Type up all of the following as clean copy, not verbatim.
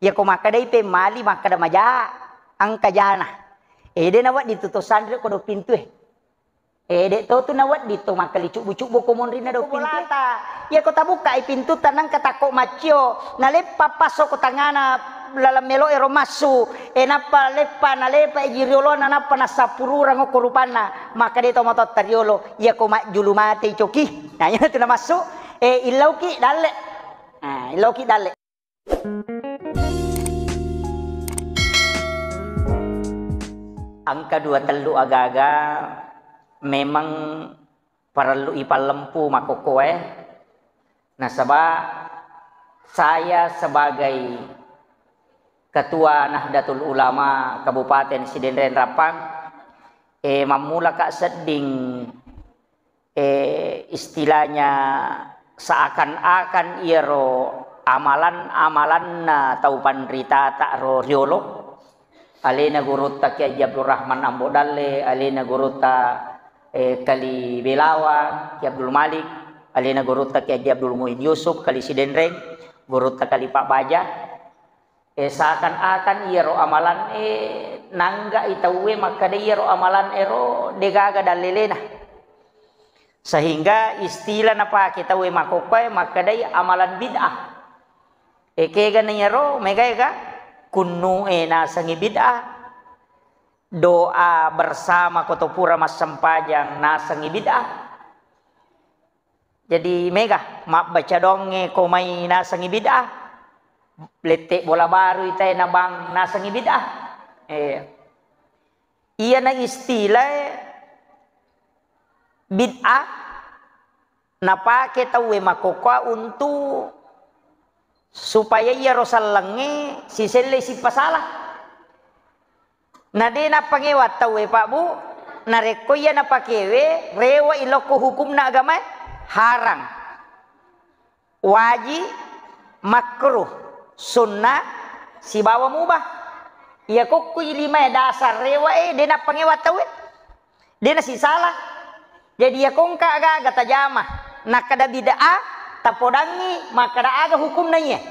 Ya ko makadai pe mali makada maja ang kajana. Ede nawat ditutusan ko do pintu Ede to tu nawat dito makali cubu-cubu komon rina do pintu. Ya ko tabuka pintu tanang katako macio nalepa pasok ko tangana lalam melo ero masu napa lepa nalepa ejiriolo napa nasapurura ngo korupana maka dito motot tariolo ya ko julu mate coki nah ya tu na masuk ilauki dalle ilauki dalle. Angka 23 agaga memang perlu ipalempu makoko nasaba saya sebagai Ketua Nahdlatul Ulama Kabupaten Sidenren Rapang mamula kak seding istilahnya seakan-akan iero amalan-amalan na taupan rita tak ro riolo alena gurutta Kiai Abdul Rahman Ambodalle alena gurutta kali Belawa Kiai Abdul Malik alena gurutta Kiai Abdul Muhid Yusuf kali Sidenren gurutta kali Pak Baja seakan-akan iero amalan nangga itawe maka de iero amalan ero degaga dalelena sehingga istilah napa kita we makokoy maka de amalan bid'ah kega nero mega kunu nasangi bid'ah doa bersama kotopura mas sempajang nasangi bid'ah jadi mega mak baca donge komai nasangi bid'ah letek bola baru itai na bang nasangi bid'ah iya na istilah bid'ah napake tawe makoka untuk supaya ia rosalange si sele si pasalah nade na pangewat tawe Pak Bu nareko iya na pakewe rewa iloko hukum na agama harang wajib makruh sunnah si bawa mubah iya kok lima dasar rewa dia nak pangewat tahu dia nasi salah jadi ya kongka aga tajamah nak kada bid'ah tapodangi maka ada aga hukum nanya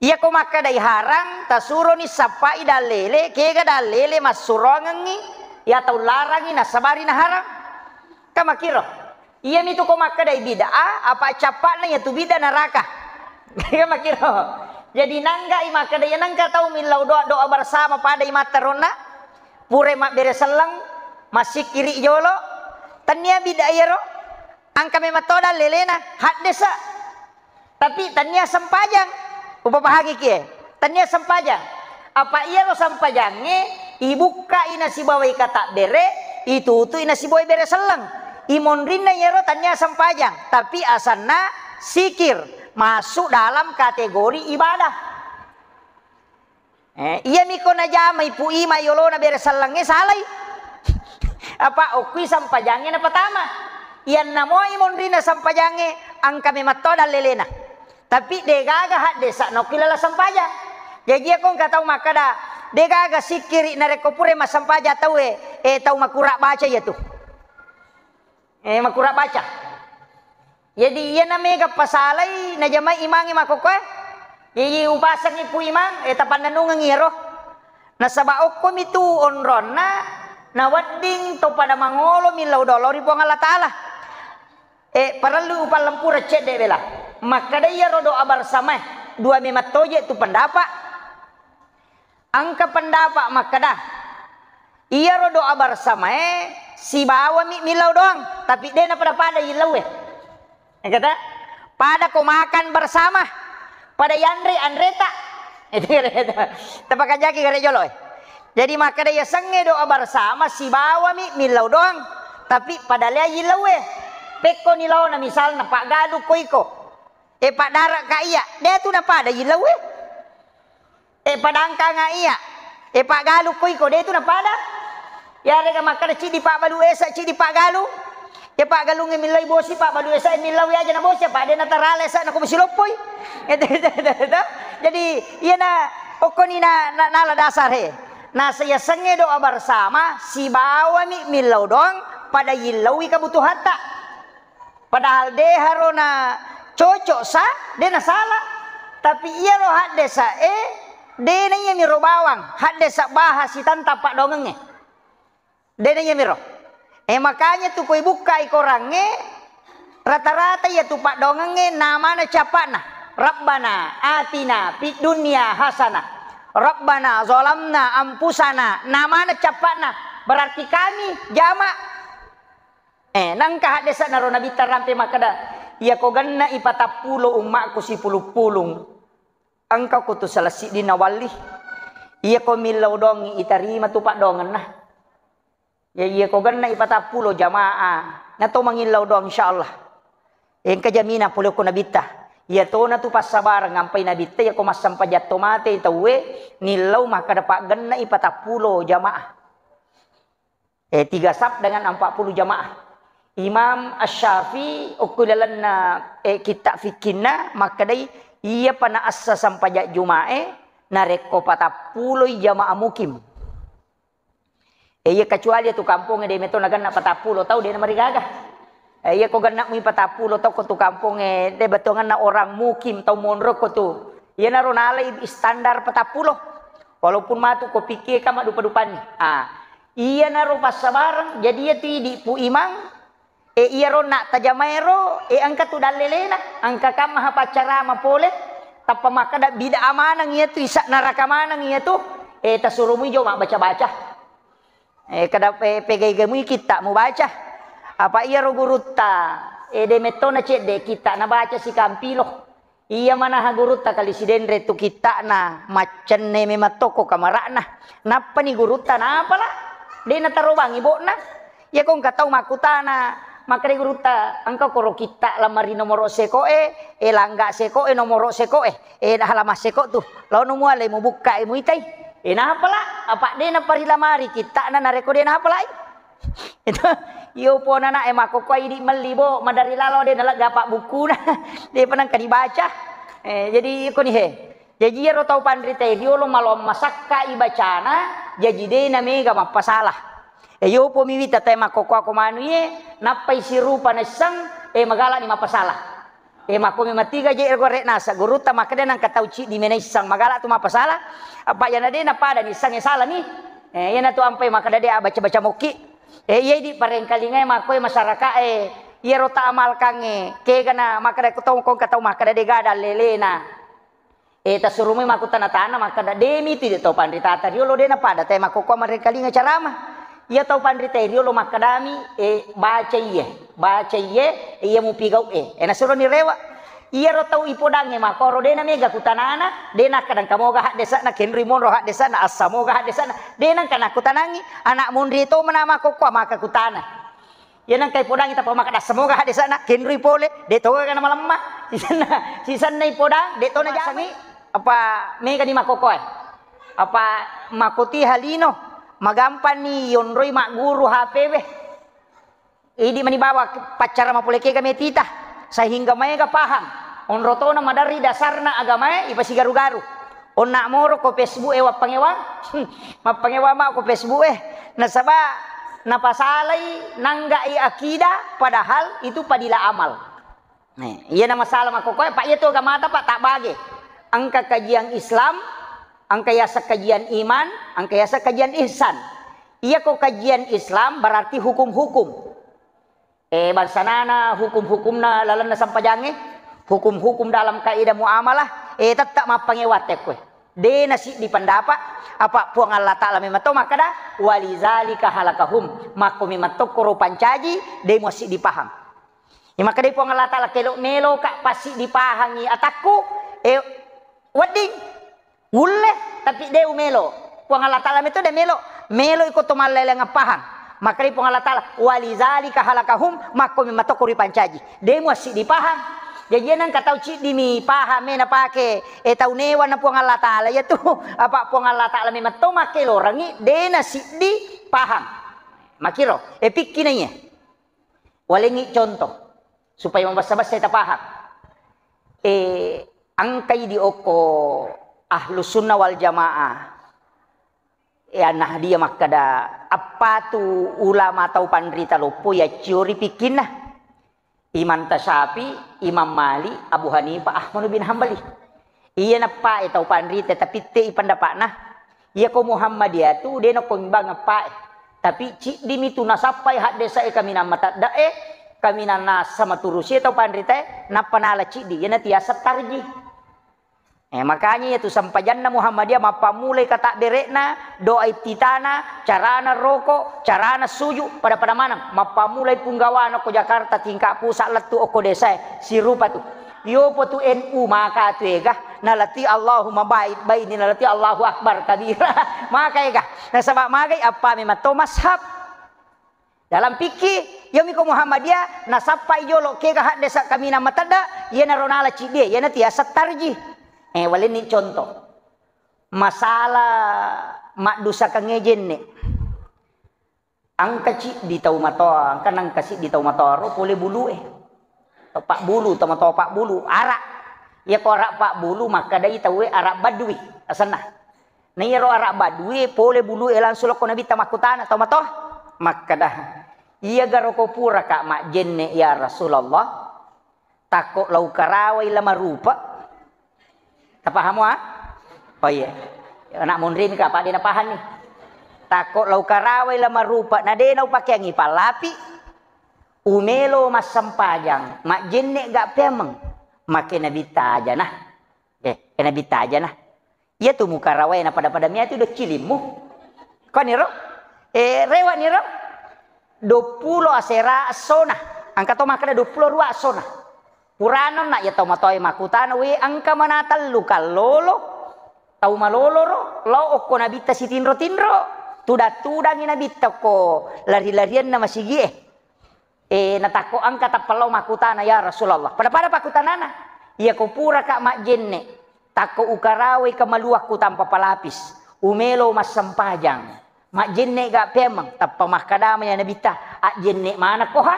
iya kok maka dai harang tasuro ni sapai dalele kega dalele masurongangi ya tau larangi nasabari na harang kama kiro iya mitu kok maka dai bid'ah apa capak nanya tu bid'ah neraka kama kiro jadi nangga maka daya nangga tahu milau doa bersama pada imata rona pure mak bere selang masih kiri jolo tania bidayero angka mematoda lelena hak desa tapi tania sempajang upa bahagi kie tania sempajang apa iya lo sempajange ibuka ina si bawai kata bere itu ina si bawai bere selang imon rinna yero tania sempajang tapi asana sikir masuk dalam kategori ibadah. Iya miko na jama ipu ima yolo na beresalange salai. Apa okui sampajange na pertama. Iyan namo imon rina sampajange angka mematoda lelena. Tapi degaga hak desa no kilala sampajang. Jadi ako katau makada degaga sikiri na rekopure masampaja tau tau makura baca ya tu. Makura baca. Jadi iya na mega pasalay na jamay imangi makokoy. Jadi upasang ipu imang tapan nanungang iro. Nasabaok ko mitu onron na wading to pada mangolo milaw dolori po ng Allah Ta'ala. Paralu upalampura cede bela. Maka iya rodo abar sama dua mematoje tu pendapat. Angka pendapat makada. Iya rodo abar sama si bawa milaw doang. Tapi dia na pada ilaw kata pada kau makan bersama pada Yandre Andreta itu kata tepakan jaki kata jolo jadi maka dia senge doa bersama si bawa milau doang tapi pada lia ilau peko nilau na misal na Pak Galu koiko Pak Darak ka iya dia tu na pada ilau pada angka nga iya Pak Galu koiko dia tu na pada ya rega maka cidi Pak Balu esa cidi Pak Galu ya Pak Galung milay bosi Pak Balu esa milaw ya aja na bosi Pak dia natarale sa na kumisilopoy jadi iya na okoni na nala dasar na saya senge doa bersama si bawa milaw doang pada yilawi kebutuhan tak padahal de harona cocok sa dia na salah Tapi iya lo hak desa dena iya miro bawang hak desa bahas itan tapak dongenge. Dena iya miro. Makanya tuh koi buka ikorange rata-rata ya tuh pak dongenge namanya capana. Rabbana atina fid dunya hasanah. Rabbana zolamna ampusana. Namanya capana. Berarti kami jamak. Nangka hak desa naro nabi tarampe makada. Ya ko ganna ipatapulo umakku si pulung-pulung. Engkau kutu selesai di nawali. Iya ko milau dongi itarima tu pak dongan nah. Ya iya ko ganna ipatapulo jamaah. Nato mangilau dong insyaallah. Engka jamina pulo ko nabita. Ya to na tu pas sabar ngampai nabita ya ko masam pajato mate tawe nilau maka dapat ganna ipatapulo jamaah. 3 sab dengan 40 jamaah. Imam Asy-Syafi'i ukulalanna kitab fikina maka dai iya pana assa sampai jumae nareko 40 jamaah mukim. Iya kecuali tu kampung de meto naganna 40 tau de mari gagah. Iya ko ganna mi 40 tau ko tu kampung de betongan na orang mukim tau monro ko tu. Iya naro nalai standar 40. Walaupun matu ko pikir kama dupa-dupani. Iya naro pas sabarang jadi ya ti pu imang iya ro nak tajamaero angka tu dalelena angka kam maha pacara mapole tapa maka da bida amanang iya tu isak neraka manang iya tu tasurumi jo mak baca-baca kada pegay-gamu kita mau baca apa iya ro gurutta de metona cede kita na baca si kampilo iya mana ha gurutta kali si dendre tu kita na macen ne mematoko kamarana napa ni gurutta na apalah de na tarobang ibona ya kong katau makutana maka de gurutta angkau koro kita lamari nomor seko langga seko nomor seko halamas seko tu lalu nomu ale mau buka mu itai nah apalah apa de na pari lamari kita na nareko de na apalah itu yo pona na mako ko idi melibo madari lalo de na gapak buku na de panang ka dibaca jadi ko ni jadi ro tau pandrite dio lo malom masakka ibacana jadi de na mega mapasalah yo po miwita tay mako ko manu ye napai si rupa na sang magala ni mapasalah mako mi matiga je ergo re nasa guruta makade nang katauci di menai sang magala tu mapasalah apa yana de na pada ni sang salah ni yana tu ampai makada de baca-baca moki iya di parengkali ngai mako masyarakat iya rota amal kange ke kana makada ko kong katau makada de gada lelena tasurumi mako tanah-tanah makada demi ti de to pandita tario lo de na pada tay mako ko marengkali ngai carama iya tau pandrite dio lo makadami baca iya mu pigau na suruh ni rewa iya ro tau ipodange makoro de na mega kutanana de na kadang kamoga hak desa na kenri mon ro hak desa na asamoga hak desa na de nang kana kutanangi anak mundri to menama ko maka kutana ya nang kai podangi ta pamaka asamoga hak desa na kenri pole de to kana malemma sisan na ipodang de to na jami apa mega di makoko apa makoti halino magampan ni yonroy mak guru HPW idi manibawa pacara mapuleke kami tita sehingga mereka paham onroto na madari dasarna agama ipasi garu-garu on nak moro ko Facebook wa pangewa mapangewa ma ko Facebook nasaba napasalai nangga akida padahal itu padila amal iya na masalah makokoy pak itu agama pak tak bage angka kajian Islam angka yasa kajian iman, angka yasa kajian ihsan. Iya kok kajian Islam berarti hukum-hukum. Balsanana hukum-hukumna lalana sampajange, hukum-hukum dalam kaidah muamalah, tetap mapangewate kue. De nasi di pendapat apa puang Allah Taala memato makada walizalika halakahum mako memato koro pancaji de masih dipaham. Ya maka de puang Allah Taala kelo melo kak pasti dipahangi ataku wedding Wulle tapi dia melo. Puang Allah Taala itu dia melo ikut tomal lele ngapahang. Maka di puang Allah Taala walizalika halakahum mako mimatokuri pancaji. Dia masih dipaham. Jadi nang katau ci dimi paham na pake tau newa na puang Allah Taala ya tu apa puang Allah Taala mimato make lorangi de nasi dipaham. Makiro pikinanya. Walengi contoh supaya membasa-basa kita paham. Angkai di oko Ahlus Sunnah wal Jamaah nah dia makada apa tu ulama atau pandrita lopo ya curi pikinah Imam Tasyafi, Imam Malik, Abu Hanifah, Ahmad bin Hambali Iya na pa itaw panrita tapi te ipandapak na. Iya ko Muhammadiyah tu dia na ko imbang pa. Tapi cik dimi tu nasapay hat desa kami na matadda kami na nasa maturusi itaw panrita na panala cik di. Yan na tiasa tarji. Makanya itu sampajan na Muhammadiyah mapamulay kata berekna doa titana carana rokok carana suju pada mana mapamulay punggawana ko Jakarta tingkat pusat latu oko desa si rupa tu yo po tu NU maka tu ega nalati Allahumma baini nalati Allahu akbar kabira maka ega nasabak magai apa memang to mashab dalam fikih yo miko Muhammadiyah nasapa yolo ke hak desa kami na matada ye na ronala cide ye na tiasa tarji. Wala ni contoh masalah mak dosa kangejen ni ang kecil di tau matoa ang kanang kasih di tau matoa ro boleh bulu pak bulu tau matoa pak bulu arak ya ko arak pak bulu maka dai tau arak badui asana na ro arak badui boleh bulu langsung ko nabi tamakutana tau matoa maka dah iya garo ko pura kak mak jenne ya Rasulullah takok lau karawai lama rupa. Tak paham ah? Oh iya. Anak mundrin ka apa dia na paham ni. Takut lau karawai lama rupa na de nau pakai ngipal lapi. Umelo mas sampajang. Mak jenne gak pemeng. Makin nabi aja nah. Kena bita aja nah. Ia tu muka rawai na pada mia tu udah cilimu. Kau ni ro? Rewa ni ro? 20 asera asona. Angka to makada 20 ruak asona. Puranon nak ya tau matoy makutana we angka manatal luka lolo tau malolo ro lo okko nabita si tinro tudang nabita ko lari-larian na masigi natako angka tapalaw makutana ya Rasulullah pada pakutanana iya ko pura ka mak jenne tako ukarawe kamaluak ku tanpa palapis umelo mas sampajang mak jenne ga pemang tappa mahkadama ya nabita jenne mana ko ha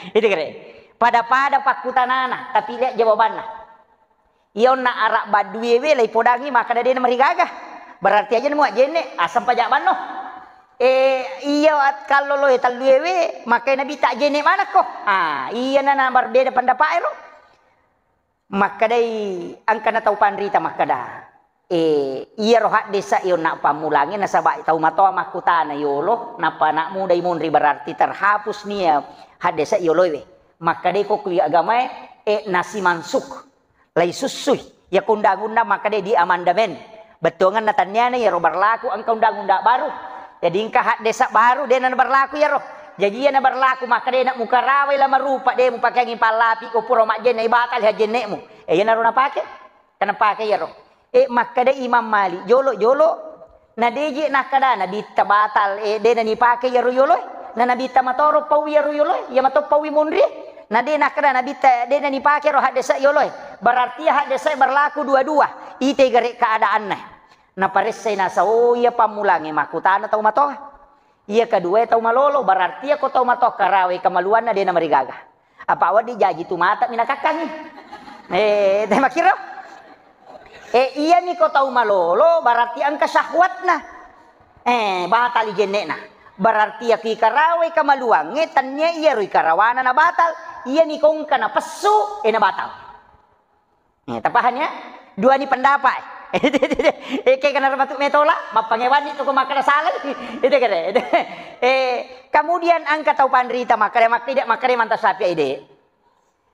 itu kere pada pakutanana tapi lihat jawabannya iyon na arak badui we lay podangi maka dade na marigagah berarti aja nemu jenne asam pajak bano iya kalau lo talue we maka nabi tak jenne mana ko iya na berbeda pendapat ero maka dai angka na tau panrita maka dah iya rohat desa iyon na pamulangi na sabay tau matoa makutana yolo napa nak muda imunri berarti terhapus nia had desa yolo we maka dai ko kuy agama nasi mansuk lay susui ya undang-undang maka dai di amandamen betongan natanya ya ro berlaku angka undang-undang baru jadi ingka hak desa baru dia na berlaku ya ro jadi na berlaku maka dai nak muka rawai lama rupa dia mu pakai ngipal lapi ko puro mak jenne batal ha jennemu ya na ro na pakai kana pakai ya ro maka dai Imam Malik jolo na deje nakadana di tabatal de na ni pakai ya ro yolo na nabi tamatoro pawi ya ro yolo ya mato pawi munri nade nakada nabi de na ni pakai ro hak desa yolo berarti hak desa berlaku dua-dua ite gare keadaan na paresai na sa ya pamulangi makutana tau mato iya kedua tau malolo berarti ako tau mato karawe kamaluan na de na marigaga apa awad di jaji tu mata minakakangi de makiro iya ni ko tau malolo berarti angka syahwat na batal jenne na berarti aki karawe kamaluang ngetannya iya rui karawana na batal iya ni kong kana pesu na batal tapahannya dua ni pendapat kayak kena batuk metola mapangewan itu ko makana salah itu kere kemudian angka tau panrita makare tidak makare mantas sapi ide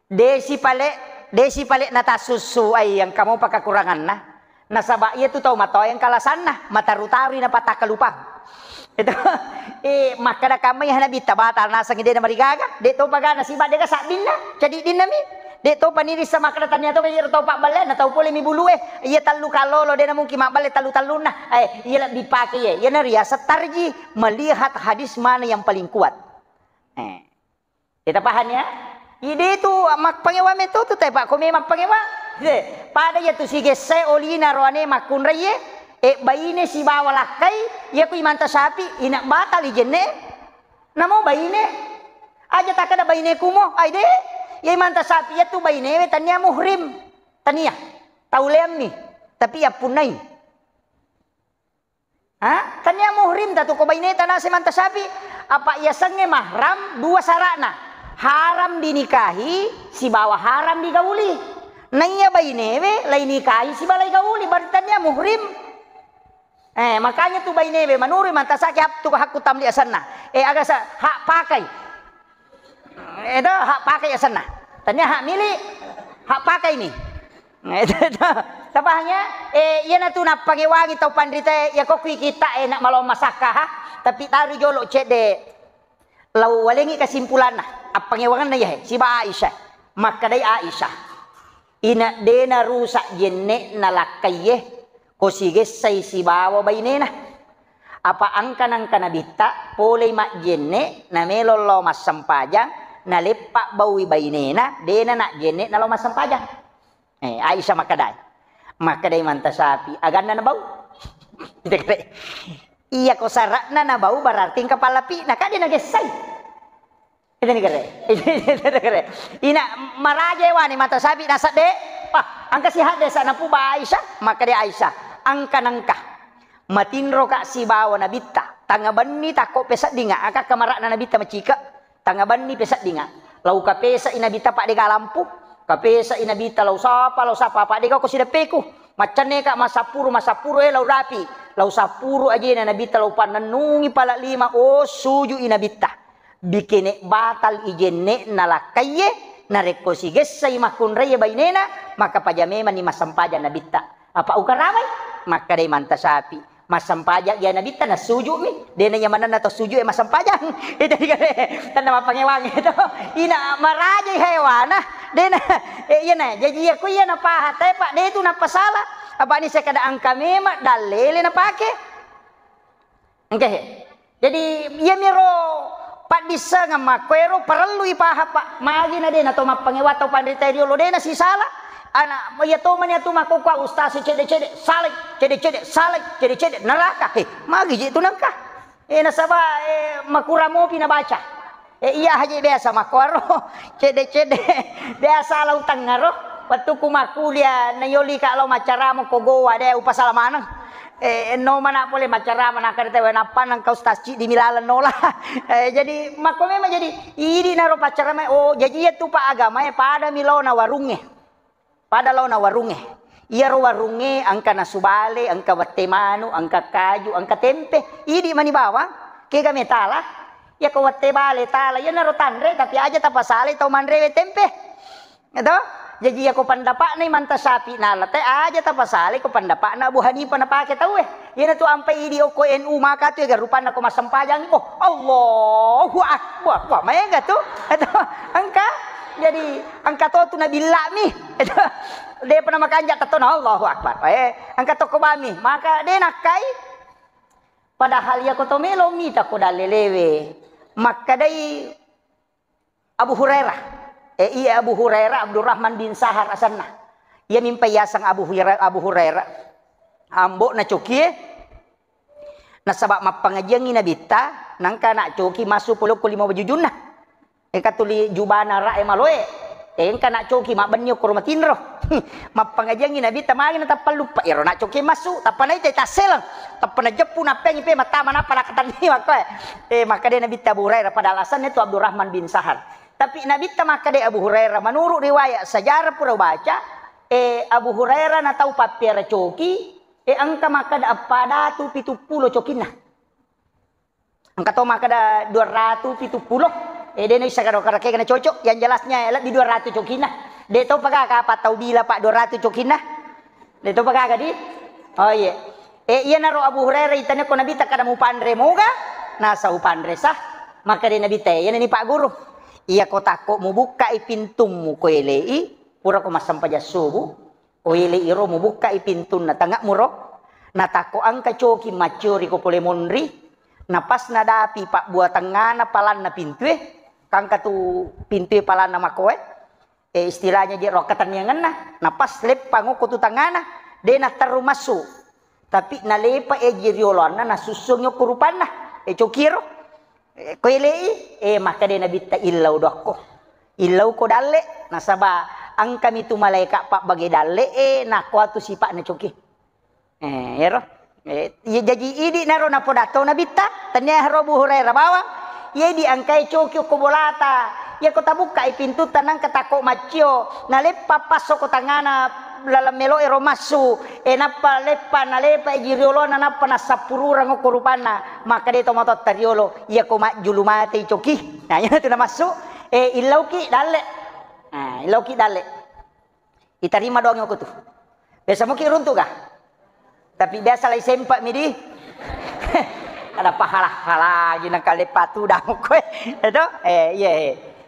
desi pale nata susu ay yang kamu pakai kurangan nasaba iya tu tau mato yang kalasan mata rutari na pataka lupa itu maka da kami hana bita batal nasa ngide na marigaga de to pagana siba de ka sabin na jadi din nami de to paniri sa makada tanya to kay to pak balen na tau pole mi bulu iya talu kalolo de na mungkin mabale talu na iya dipakai ya na riasa tarji melihat hadis mana yang paling kuat kita paham ya ide tu mak pangewa meto tu tay pak ko memang pangewa pada ya tu sige se olina roane makun raye bayine si bawa lakai ya ku imanta sapi ina batal jenne namo bayine aja tak ada bayine kumo aide ya imanta sapi ya tu bayine tanya muhrim tania taulem ni tapi ya punai tanya muhrim tatu ko bayine tanah si manta sapi apa ia sange mahram dua sarana haram dinikahi si bawa haram digauli Naiya bainebe laini kai si balai gauli baritannya muhrim. Makanya tuh bainebe manuri mantasaki hak tu hakku tamli asanna. Agak hak pakai. Itu hak pakai asanna. Tanya hak milik, hak pakai ini. Tapahnya iya na tu na pangewangi tau pandrita ya kok kita nak malau masakah ha? Tapi taru jolo cede lau walengi kesimpulan nah apa pangewangan na ya si ba Aisyah maka dai Aisyah ina dena rusak jenne na lakaye ko sige sai si bawa bainena apa angkan nabita polei mak jenne na melolo mas sampajang na lepak bawi bainena dena nak jenne na lo mas sampajang Aisyah makadai manta sapi agan na bau iya ko sarak na bau berarti kepala pi na kadi na gesay itu ni kere ina maraje wani mata sapi nasa de angka si hade sa na pu ba Aisyah makadai Aisyah angka nangka matinro ka si bawa nabita tanga banni takko pesak dinga aka kamarak na nabita macika tanga banni pesak dinga lau ka pesa inabita pak de galampu kapesa inabita lau sapa pak deka ko sidapeku macan neka masapuru lau rapi lau sapuru aja inabita lau pananungi pala lima suju inabita bikine batal ijenne nalakaye nareko sigesa imakun raya bainena maka pajame mani masampaja nabita apa ukaramai maka dai manta sapi masampaja ya nabita na suju mi dena yamanan atau suju masampaja itu tanda mapangewangi itu ina maraja hewana dena iya na jadi aku iya na paha pak de itu na pasala apa ni saya kada angka mema dalele na pake okay. Jadi iya miro pak disa ngamakwero perlu ipaha pak magi na dena to mapangewato pandita dio lo dena si sala anak ya to man ya to makokwa ustaz cede salek cede neraka magi je itu nangka nasaba makuramo pinabaca iya haji biasa makwaro cede biasa lautang ngaro waktu kumakulia nayoli kalau macaramo kogowa de upasalamanang no mana boleh macarama nakarte wana panang kau stasi di milalan nola jadi makome jadi ini naro pacarama jadi itu pak agama pada milona warunge pada launa warunge iya ro warunge angka nasubale angka watemanu angka kaju angka tempe idi mani bawa kega metala ya ko watte bale tala ya naro tandre tapi aja tapasale tau mandre tempe itu jadi aku pandapak nih manta sapi nalate aja tapasale ko pandapak na Abu Hanifah na pake tau yana tu ampai idi ko NU maka tu ya rupan aku masampajang Allahu akbar wah maya enggak tuh itu angka jadi angka to tu nabila mi dia pernah makanjak tato Allahu akbar angka to ko bami maka dia nakai padahal ya ko to melo mi ta ko dalelewe maka dai Abu Hurairah iya Abu Hurairah Abdurrahman bin Sahar asanna ia mimpi yasang Abu Hurairah ambo na coki nasabak mapangajian nabita nangka nak coki masuk 15 bajujunna katuli jubana rae maloe engka nak coki mak benyo ko matinro mapangajian nabita mangin tapal lupa iro nak coki masuk tapanai te taselang tapana jepu na pengi pe mata mana para katani maka maka dia nabita Abu Hurairah pada alasan itu Abdurrahman bin Sahar tapi nabita maka dia Abu Hurairah menurut riwayat sejarah pura baca Abu Hurairah na tau papira coki angka maka da pada tu 70 cokina angka to maka da 270 dia bisa karo-karo kena cocok yang jelasnya di 200 cokina dia tahu pagaka apa tahu bila pak 200 cokina dia tahu pagaka di oh iya iya naro Abu Hurairah itanya ko nabita kada mu pandre moga nasa upandre sah maka dia nabita ya ni pak guru iya ko tako mu buka ipintummu ko elei pura ko masampaja subuh ko elei iro mu buka ipintun na tangak muro na tako angka coki macuri ko pole monri na pas na dapi pak buat tengana palan na pintu kangka tu pintu palan na makoe istilahnya dia rokatan yang ngena napas lep panguko tu tangana de na taru masuk tapi na lepa jiriolana na susungyo kurupana cokiro ko ilei maka de na bitta illau dokko illau ko dalle nasaba ang kami tu malaika pak bagi dalle na kuatu sipak na coki yero jadi idi naro na podato na bitta tanya Abu Hurairah bawang ye di angkai coki ko bolata ya kota buka pintu tanang katako macio na lepa pasok ko tangana dalam melo ero masu napa lepa na lepa jiriolo na napa na sapururang ko rupana maka dito matot tariolo ya ko julumate coki nah ya itu na masuk ilaw ki dale nah ilaw ki dale itarima doang aku tuh biasa mo ki runtu ka tapi biasa lai sempak midi ada pahala-hala gina kalepatu dah ko itu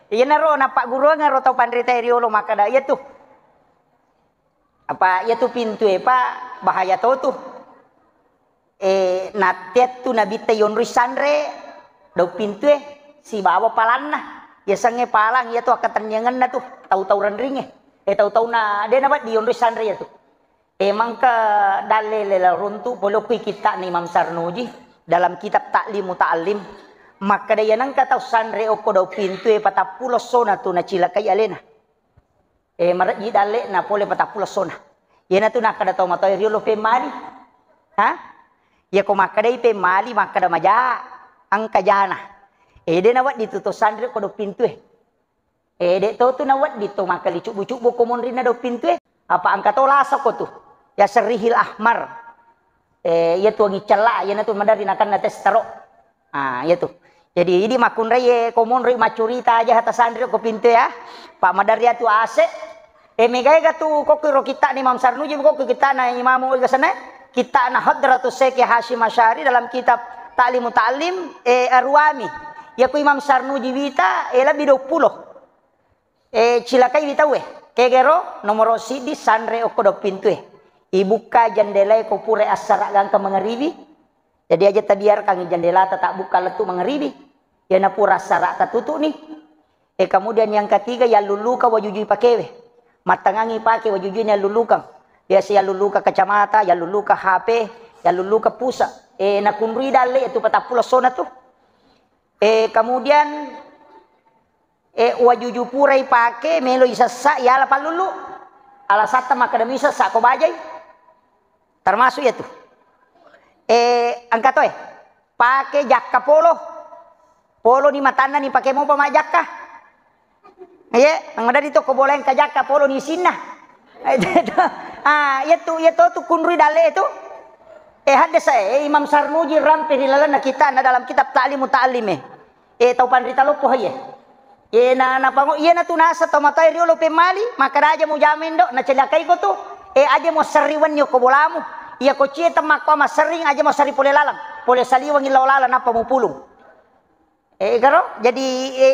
iya naro na pak guru ngaro tau pandrita riolo maka da iya tuh apa ya tuh pintu pak bahaya tuh natet tuh nabita yon risandre do pintu si bawa palanna ya sange palang ya tuh akatanyangan na tuh tahu-tahu ringe tahu-tahu na dia nabat di yon risandre ya tuh emang ke dalil runtu boleh kita nih Imam Sarnuji dalam kitab Ta'limu Ta'lim maka daya nang kata sandre oko daw pintu patapulo sona tu na cila kay alena marat dale na pole patapulo sona yana tu nakada taw matoy riolo pe mali ha ya ko makada pe mali makada maja ang kajana de nawat dituto sandre ko daw pintu de to tu nawat dito makali cubu-cubu ko mon rina daw pintu apa angka to lasa ko tu ya serihil ahmar ya tuh ngicela ya tu madari nakan nates taro ya tuh jadi ini makun reye komon rey macurita aja hata sandri ko pintu ya pak madari tu ase megaya tu kok kiro kita nih Imam Sarnuji kok kita na imamu ga sana kita na hadratus Syekh Hasyim Asy'ari dalam kitab Ta'limu Ta'lim Arwami ya ku Imam Sarnuji wita lebih 20 cilakai wita kegero nomor sidi sandre okodo pintu ibuka jendela ko pure asara gang ka mangaribi jadi aja tabiar kang jendela tak buka letu mangaribi ya na pura asara katutu nih kemudian yang ketiga ya luluka wajujui pakewe matangangi pake wajujunya lulukang ya si ya luluka kacamata ya luluka HP ya luluka pusa na kunri dale itu patapula sona tuh kemudian wajuju pura ipake melo isasa ya la palulu alasata makadamisa sa ko bajay termasuk ya tuh angkat pakai jakka polo di matana nih pakai mau pakai jakka ang ada dito ko boleh ka jakka polo ni sinna ya tuh kunri dale itu hadda saya Imam Sarnuji rampe hilalana kita na dalam kitab Ta'limu Ta'lim tau pandrita lupo ya na pango na tunasa tomatay riolo pe mali maka aja mo jamin do na celakai ko tuh aja mo sariwan nyo ko bolamu iya ko cita makwa masering aja mo sari pole lalang pole saliwang ilaw lalang apa mo pulong karo jadi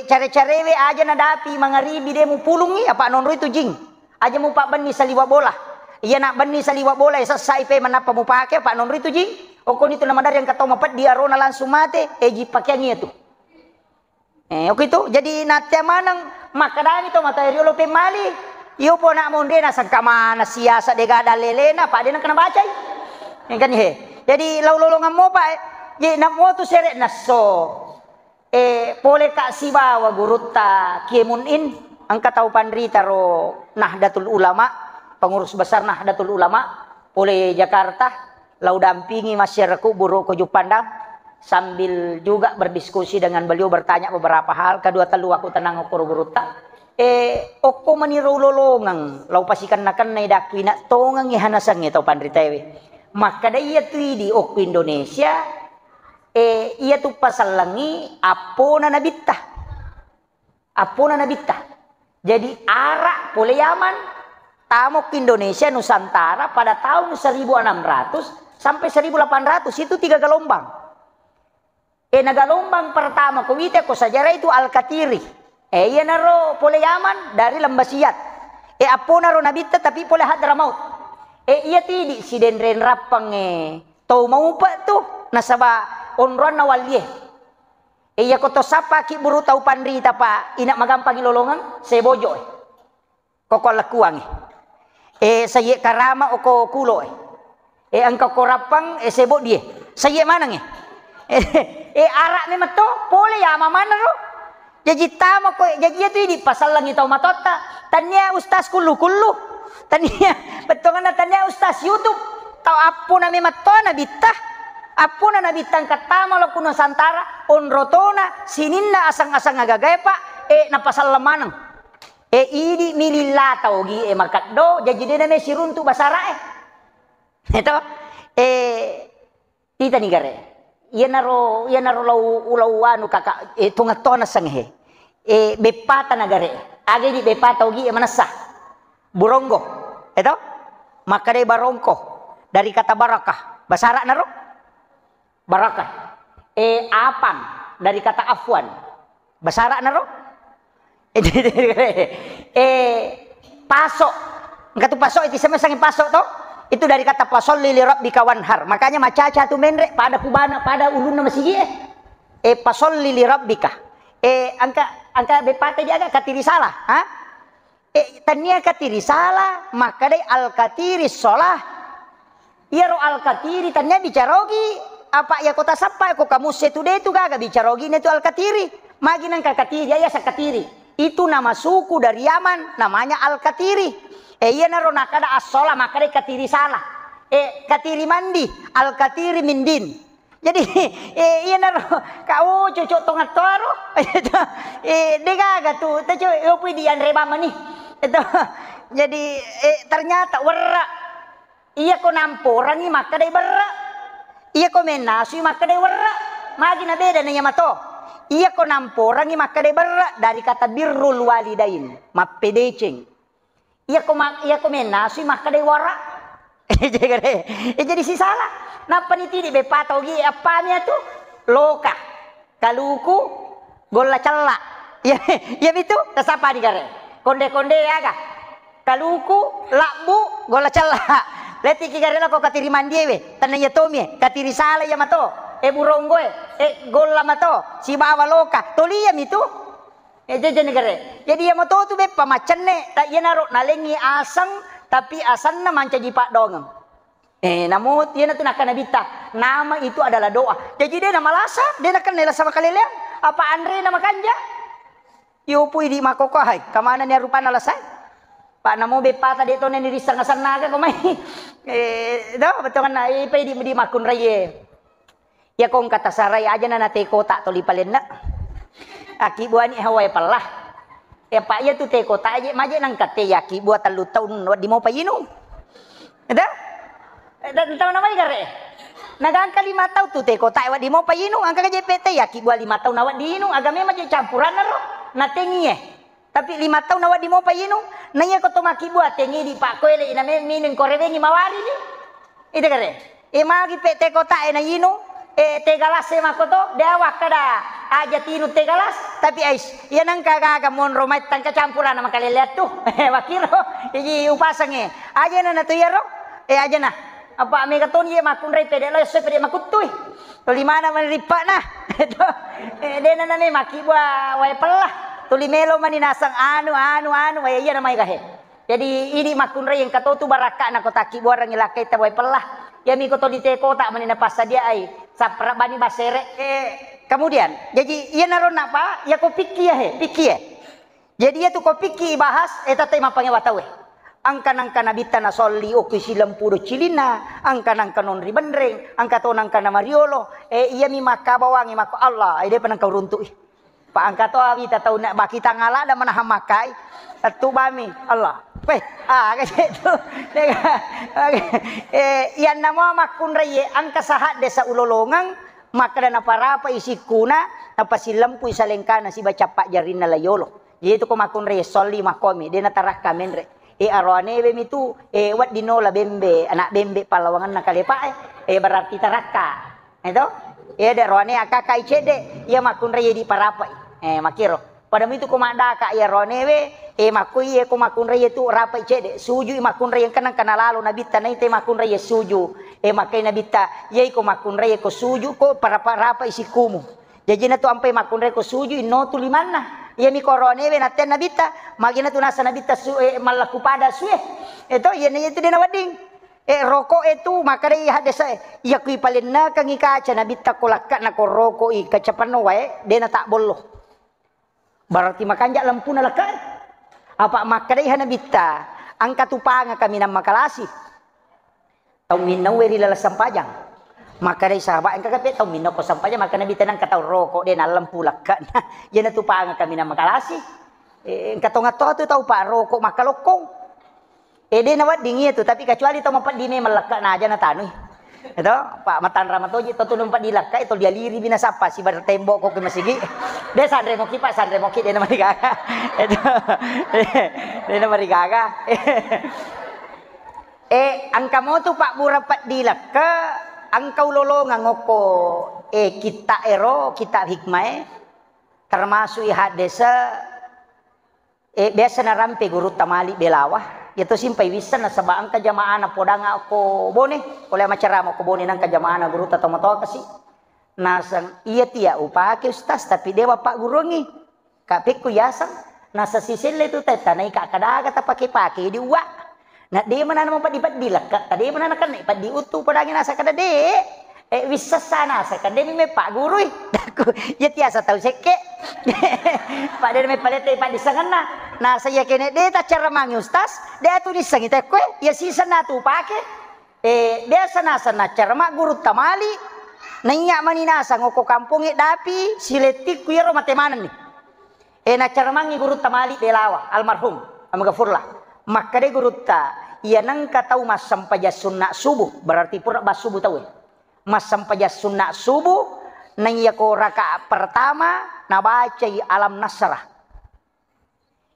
care-carewe aja na dapi mangaribi de mo pulong apa nonro itu jing aja mo pak bani saliwa bola iya nak bani saliwa bola sasai pe manapa mo pake pak nonro itu jing o kon itu namadar yang katau mapat dia rona langsung mate ji pakaiannya itu oke itu jadi natya manang makadani to mata riolo pe mali iyo po na monde na sangka mana siasa de gada lelena pak de na kena baca kan jadi laulolongan mo pak ye na mo tu seret naso pole kak sibawa guruta kiemunin angka tahu pandrita ro Nahdlatul Ulama pengurus besar Nahdlatul Ulama pole Jakarta lau dampingi masyarakat buru kojuk pandang sambil juga berdiskusi dengan beliau bertanya beberapa hal kedua telu aku tenang ukur guruta oko maniru lolongang lau pasikan nakan na idakwi na tongang ihanasang ito pandritewe maka da iya tu di oko Indonesia iya tu pasal langi apo na nabita jadi arak pole Yaman tamok Indonesia Nusantara pada tahun 1600 sampai 1800 itu 3 gelombang nagalombang pertama kuwite ko sejarah itu Al-Katiri iya naro pole Yaman dari Lembasiat apo naro nabita tapi pole Hadramaut iya tidi si denren rapang tau mau pa tuh nasaba onron nawalye iya ko to sapa ki buru tau pandrita pa ina magampang ilolongan sebojo koko lakuang saye karama oko kulo angka korapang sebo dia saye manang arak ni mato pole ya mana ro jadi tama ko jadi itu di pasal lang itaw matota tanya ustaz kullu tanya betul kan tanya ustaz YouTube tau apu na mato na bitah apu na nabitang katama lo kuno santara onrotona sininna asang-asang agagay pa napasal lamanang. Idi milila tau gi makado jadi dia na siruntu basara Ito tita ni gare. Yan naro lau anu kakak tungatona sanghe. Bepata na gare. Age di bepata ugi manasa. Burongo. Ito makade barongko dari kata barakah. Basara naro. Barakah. Apan dari kata afwan. Basara naro. Pasok. Kata pasok itu sama sangin pasok toh. Itu dari kata pasol li rabbika wanhar. Makanya macaca tu menrek pada kubana pada ulun nama sigi pasol li rabbika. Angka bepate dia agak katiri salah, ha? Tania katiri salah, maka dai al katiri salah. Iya ro al katiri tania bicarogi apa ya kota sapa ko kamu setu de tu gaga bicarogi ne tu al katiri. Maginan ka katiri ya sakatiri. Itu nama suku dari Yaman, namanya al katiri. Iya naro nakada as-salah maka dai katiri salah. Katiri mandi, al katiri mindin. Jadi iya naro kau cocok tongat toro. Degaga tu, tajo opi di andre mama nih. Itu jadi ternyata werra. Iya ko namporangi maka dai berra. Iya ko menasui maka dai werra. Magi na beda na yamato. Iya ko namporangi maka dai berra dari kata birrul walidain, mapedeceng. Iya ko menasui maka dai wara. Jadi si salah. Napa niti di bepata ugi apa niya tu? Loka. Kaluku gola cella. Ya itu tasapa di gare. Konde-konde aga. Kaluku lakbu gola cella. Leti ki gare ko katiri mandiewe. Tananya tomie katiri salah ya mato. Burongo gola mato. Si bawa loka. Toliyam itu. Jadi negara. Jadi ya mato tu bepa macenne tak ya naro nalengi asang tapi asan na manca jipak dongeng. Namun dia tu nak nabita. Nama itu adalah doa. Jadi dia nama lasa, dia nak nela sama kalian. Apa Andre nama kanja? Yupui di makoko hai. Kamana ni rupa nala sai? Pak namo bepa tadi tu ni risang asan naga komai. Betul kan? Ipai di makun raye. Ya kong kata saray aja na nate kota toli palen na. Aki buat ni hawai pelah. Pak ya tu te kota aja maje nang kate yaki buat telu tahun di mau payinu. Ada? Dan tahu namanya gare. Nagang kali 5 tahun tu te kota awak di mau payinu angka JPT yaki buat 5 tahun awak di inu agame maje campuran naro. Natengi Tapi 5 tahun awak di mau payinu nanya ko to maki buat tengi di pak koele ina minin korewengi mawari ni. Itu gare. Magi PT kota na yinu. Tegalas makoto dewa kada aja tinu tegalas tapi ais ya nang kaga mon romait tangka campuran nama kali lihat tuh wakiro jadi upasange aja na tu yaro aja na apa mega ton ye makun rei pede lo se pede makutui to limana man ripa nah dena na ne maki bua wai pelah to limelo mani nasang anu wai iya namai gahe jadi ini makun rei yang kato tu baraka na kotaki buarang ilakai ta wai pelah ya mi koto di teko tak menina pasa dia ai sapra bani basere kemudian jadi ia naron apa ya ko pikir ya jadi ya tu ko pikir bahas eta tema pangewatawe angkan nabita na solli o kisilam puro cilina angkan non ribendreng angka to nang kana mariolo iya mi makabawangi mako Allah ide panang kau runtuk pa angka to awita tau nak bakita ngala da manah makai satu bami Allah kasi itu yan namo makun raye ang kasahat desa ulolongang maka na para pa isikuna napasilampu isalengkana si baca pak jarin na layolo jadi itu ko makun raye soli makomi de natarak kamen re arwane bem itu wat dinola bembe anak bembe palawangan nakalepa berarti taraka itu de arwane akakai cede ya makun raye di parapa makiro pada itu kumada ka ya ronewe makui ko makun reye tu rapai cede suju makun reye kanang kana lalu nabita na ite makun reye suju makai nabita ye ko makun reye ko suju ko para rapai sikumu jadi na tu ampai makun reye ko suju no tu limana ye mi koronewe na ten nabita magina tu nasa nabita malaku pada suwe itu ye ne itu dina wading rokok itu maka dai hadesa ya kui palenna kangi kaca nabita ko lakka na ko rokok kacapano wae dena tak bollo berarti makanja lampu na lakan apa makadai hanabita angka tupanga kami na makalasi tau minaweri lalasang pajang Maka dari sahabat yang kakak tahu minum ko sampahnya maka nabi tenang kata rokok dia na lampu lakak nah yana tu pa kami na makalasi kata ngato tu tahu pak rokok maka lokong dia nawat dingin tu tapi kecuali tahu mampat dini melakak na aja na tanui itu pak matan ramatoji tu numpat dilakak itu dia liri bina sapa si bar tembok kok masigi dia sandre moki pak sandre moki dia nama digaga itu dia nama digaga angka mo tu pak burapat dilakak angkau lolo ngangoko kita ero kita hikmah termasuk hadesa biasa narampe guru tamali belawah itu simpai bisa na sabah angka jamaah na podanga ako bone oleh macarama ko bone nang kajamaah na guru tatong moto kasi nasang iya tia upake ustaz tapi dewa pak guru ngi kapik ku yasang nasa sisil itu tanay kakadaga tapake-pake di uwa na di mana naman padipat dilak tadi mana kan ipat diutu padangin nasa kada de wisa sana sa kan de may pak guru dako ya tiasa tahu seke pak de may palete ipat disangan na nasa ya kene de ta cara mangi ustaz de atu disang ite ko ya sisa na tu pake biasa nasa na cara mak guru tamali nanya maninasa ngoko kampung dapi siletik ku yero matemanan ni na cara mangi guru tamali belawa almarhum amagafurlah maka de guru ta ia nangka tahu mas sampaja sunnah subuh berarti pura bas subuh tahu mas sampaja sunnah subuh nang ia ko rakaat pertama na baca alam nasrah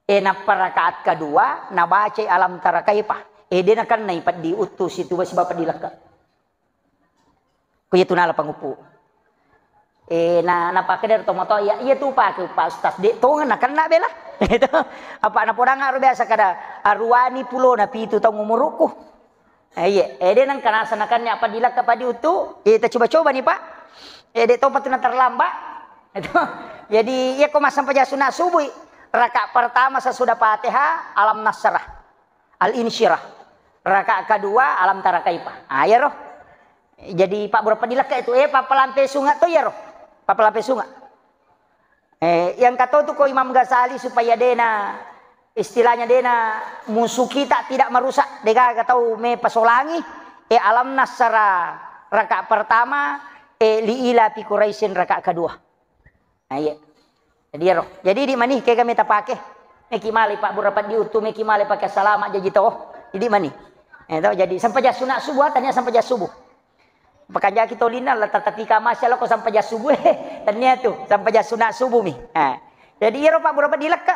na rakaat kedua na baca alam tarakaipah dia kan naipat diutus itu basi bapak dilaka kuya tunala pangupu na napakeder tomato ya iya tu pak ustaz de tongan kan na bela itu apa na podang aru biasa kada aruani pulo na pitu tau ngumuruku iya dia nang kana sanakannya apa dilaka pa diutu kita coba-coba nih pak de topat na terlambat itu jadi ya ko mas sampai sunat subuh rakaat pertama sesudah Fatihah alam nasrah al insyirah rakaat kedua alam tarakaipah ya roh jadi pak berapa dilaka itu papa lampe sungat tuh ya roh papa lampe sungat yang kata tu ko Imam Ghazali supaya dena istilahnya dena musuh kita tidak merusak deka kata me pasolangi alam nasara rakaat pertama li ila fi quraisin rakaat kedua iya jadi roh jadi di mani kayak kami tapake meki mali pak burapat diutu meki mali pakai salamat jadi toh jadi mani itu jadi sampai jas sunat subuh tanya sampai jas subuh pekerja kita lina lah tatika masyaallah kok sampai jas subuh tanya tu sampai jas sunat subuh mi jadi ya pak berapa dileka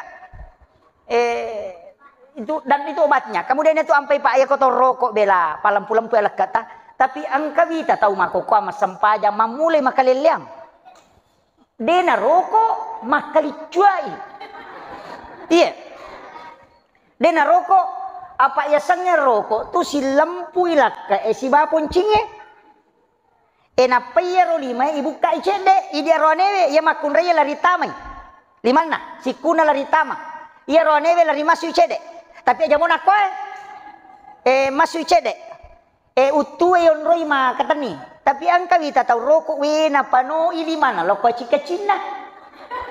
itu dan itu obatnya kemudian itu sampai pak ya kotor rokok bela palam-pulam tu elak kata tapi angka kita tahu mako ko masampaja mamulai makaliliang dena rokok makalicuai iya dena rokok apa ya sangnya rokok tu si lampu ilak si bapun cinge na payero lima ibu kai cede idia ronewe ya makun raya lari tamai limana si kuna lari tama iya ronewe lari masu cede tapi aja mona koe masu cede utue yon roi ma katani tapi angka wita tahu rokok we na pano ili mana loko cika cina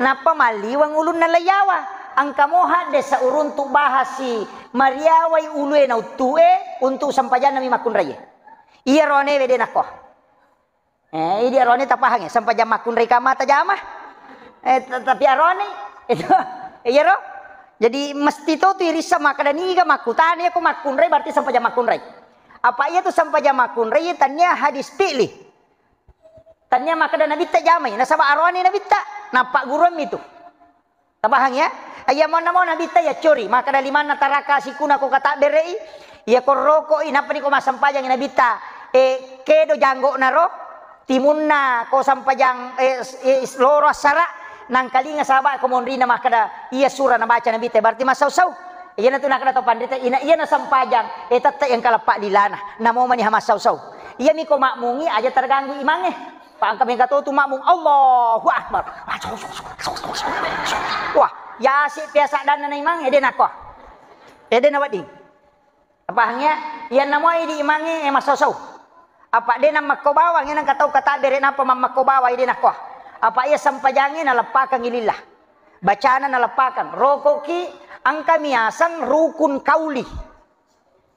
napa maliwang ulun na layawa angka moha desa urun tu bahasi mariawai ulue na utue untuk sampajan nami makun raya iya ronewe de nako dia rone tapahang ya sampai jam makun reka mata jamah tapi arone itu iya roh jadi mesti to tu irisa makadani ga makutani aku makun re berarti sampai jam makun re apa iya tu sampai jam makun re tanya hadis pilih tanya makadana bitta jamai na sama arone na bitta nampak gurum itu tapahang ya ayah mau na bitta ya curi maka dari mana taraka sikuna ko kata berei ya ko roko inapa ni ko masampajang na bitta kedo janggo na ro timunna ko sampajang loro sara nang kalinga sahabat ko mondri na makada iya surah na baca nabi te berarti masau-sau iya na tunakada to pandita iya na sampajang tatta yang kalapak dilana namo mani hamasau-sau iya mi ko makmungi aja terganggu imange pangkam yang kata tu makmung Allahu akbar wah ya si biasa dan na imange de nako de na wadi apa hanya iya namo di imange masau-sau apa dia nama kau bawang yang kata kata beri napa mamma kau bawa ini nak kau apa ia sampajangin nalapakan ilillah bacaan nalapakan rokok ki angka miasan rukun kauli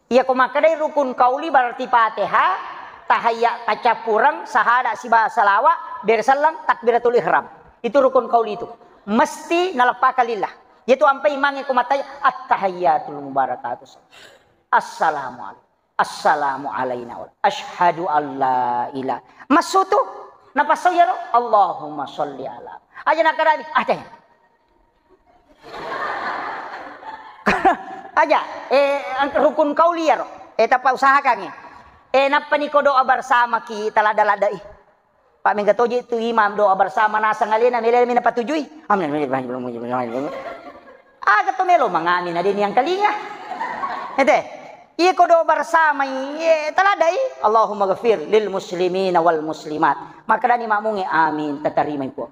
ia kau makadai rukun kauli berarti Fatihah tahayya kacapurang sahada si bahasa lawa bersalang takbiratul ihram. Itu rukun qauli itu. Mesti nalapaka lillah. Yaitu ampai imangi kumatai at-tahayyatul mubarakatus. Assalamu alaina wa asyhadu alla ilaha. Masuk tu napasaw ya ro Allahumma sholli ala. Aja nakarami ada. Aja ang rukun qauli ya ro. Tapa usahakan napa ni ko doa bersama ki talada-lada Pak Megatoji itu imam doa bersama nasa ngalina milih mina patujui. Aga to melo mangamin adin yang kalinga. Iya ko doa bersama talada Allahumma ghafir lil muslimina wal muslimat. Maka dani mamungi amin tatarima po.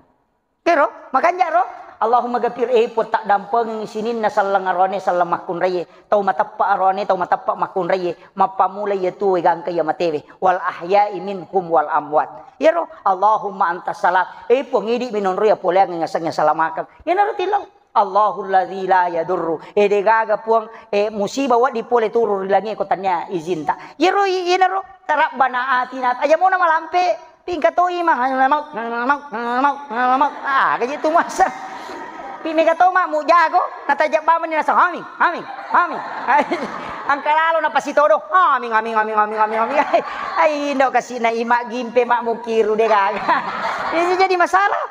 Kero makanya ro Allahumma ghafir po tak dampeng sinin na sallang arone sallang makun raye tau matappa arone tau matappa makun raye mapamulay tu gang kaya matewe wal ahya'i minhum wal amwat. Yero Allahumma antas salam po ngidi minon riya pole ang ngasang salamakan. Yan aro tilaw. Allahul ladzi la yadurru degaga puang musibah wa di pole turu langi ko tanya izin ta. Yero inaro tarap bana atinat aja mo na malampe pingkatoi mah kaya itu masa Pimigato mo jago natajak ba man ni nasa haming ang kalalo na pasitodo haming ay no kasi na ima gimpe mak mo kiru de gaga ini jadi masalah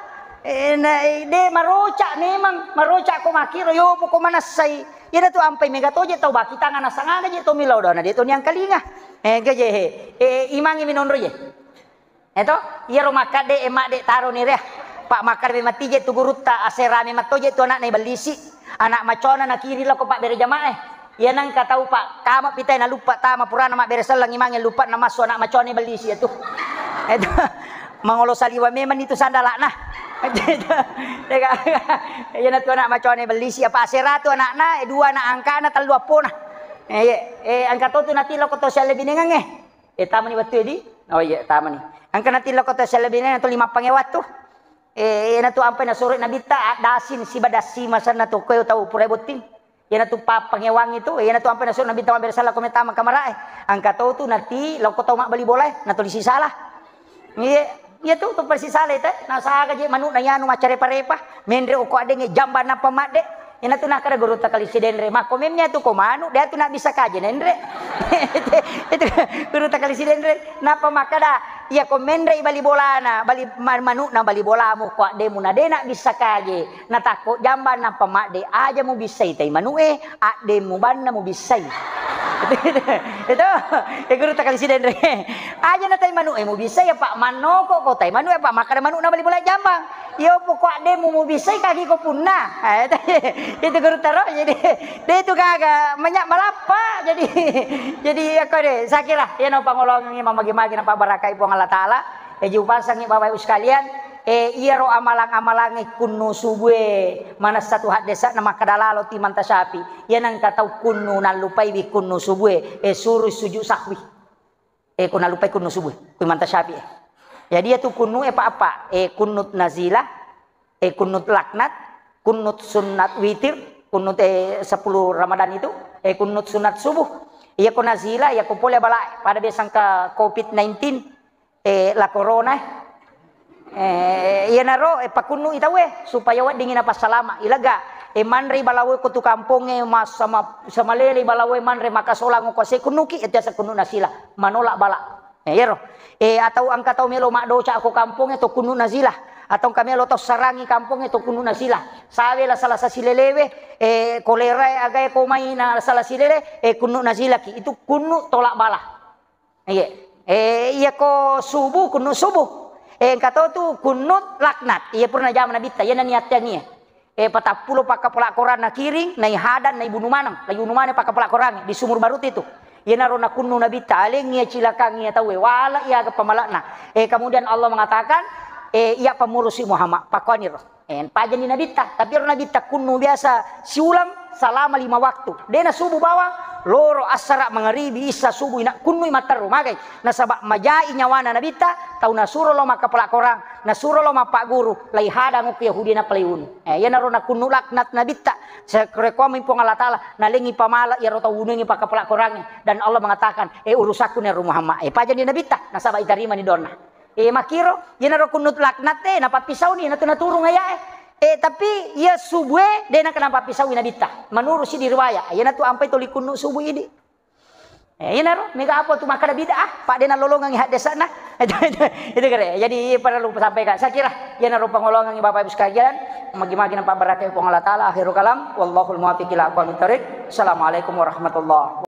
de maroca memang maroca ko makiro yo po ko manasay ina to ampay megatoje tau ba kita nga nasangana je to milaw do na dito niyang kalinga gaje imangi minonro je eto yero makade emak de taro ni reh Pak makar be matije tu guruta aserame matoje tu anak na balisi anak macona na kiri la ko pak bere jamaah ya nang katau pak kama pitai na lupa tama purana mak bere salang imangi lupa na maso anak macona balisi itu eto mangolo saliwa memang itu sandala nah ya na tu anak macona balisi apa asera tu anak na dua anak angka na talua pona angka tu natilo ko to sel binengang tama ni batu di oh iya tama ni angka natilo ko to sel binengang to 5 pangewat tu na tu ampai na sore na bita dasin si badasi masan na tu koyo tau purai botin ya na tu pangewang itu ya na tu ampai na sore na bita maber salah kometa makamara angka tau tu nanti lo ko tau mak bali bola na tu si salah ya tu persi salah itu na saga je manu na yanu macare parepa mendre ko ade jamba na pamade ya na tu na kada guru takali sidenre makomemnya tu ko manu dia tu nak bisa kaje nendre itu guru takali sidenre napa makada ya komendre bali bola na bali manu na bali bola mo ko ade mo na de nak bisa kaje na takut jamba na pamade aja mo bisa itay manu ade mo ban na mo bisa itu guru takali sidenre aja na tay manu mo bisa ya pak mano ko tay manu pak makada manu na bali bola jambang yo po ko ade mo bisa kaki ko punna itu guru taro jadi dia itu kagak banyak malapa jadi aku deh sakira ya no pangolong ni mamagi-magi na pabarakay po ng Allah Taala jupasang ni bapak ibu sekalian iya ro amalang-amalang kunno subwe mana satu hadesa na makadalalo ti mantasapi yan ang kataw kunno nalupay bi kunno subwe suruh sujud sahwi kun nalupay kunno subwe kun mantasapi jadi itu kunno apa kunnut nazilah kunnut laknat kunnut sunnat witir kunnut 10 Ramadan itu kunnut sunat subuh iya ko nazila iya ko pole bala pada besang ka COVID-19 la corona iya naro pakunnu itawe supaya wa dingin apa salama ilaga manre balawe ko tu kampong mas sama lele balawe manre makasola ko se kunuki eta sa kunnu nasila manolak bala yero atau angka tau melo mak doca ko kampong to kunnu nazila atau kami lo to sarangi kampung itu kuno nasila sabe la salah sasilelewe kolera agay komai na salah silele kuno nasila ki itu kuno tolak bala iya ko subuh kuno subuh kato tu kuno laknat iya pernah zaman nabita ya niatnya ni patapulo pakapolak koran na kiring na hadan na ibunu manang la ibunu manang pakapolak koran di sumur barut itu ya naro na kuno nabita aling ya cilakang ya tawe wala ya kepamalakna kemudian Allah mengatakan iya pemurusi Muhammad pakonir pajan di nabita tapi orang nabita kuno biasa si ulang selama 5 waktu. Dena subuh bawa loro asara mangaribi isa subuh ina kunnu mataru magai nasabak majai nyawana nabita tau nasuro lo maka pelak korang nasuro lo pak guru lai hada nguk Yahudi na paliun ya naro na kunnu laknat nabita sekreko mimpong Allah taala nalingi pamala ya rota wunungi pak pelak korang dan Allah mengatakan urusaku ne Muhammad pajan di nabita nasabak itarima ni donna makiro ya naro kunnu laknat napa pisau ni naturung aya tapi ya subuh dena kenapa pisau nabita menurut si diriwayat ya natu ampai toli kunu subuh ini ya naro mega apa tu maka bidah pak dena lolongan hak desa nah itu kere jadi perlu sampaikan saya kira ya naro pengolongan Bapak Ibu sekalian magi-magi nampak berkah Allah taala akhirul kalam wallahul muwaffiq ila aqwamit thoriq. Assalamualaikum warahmatullahi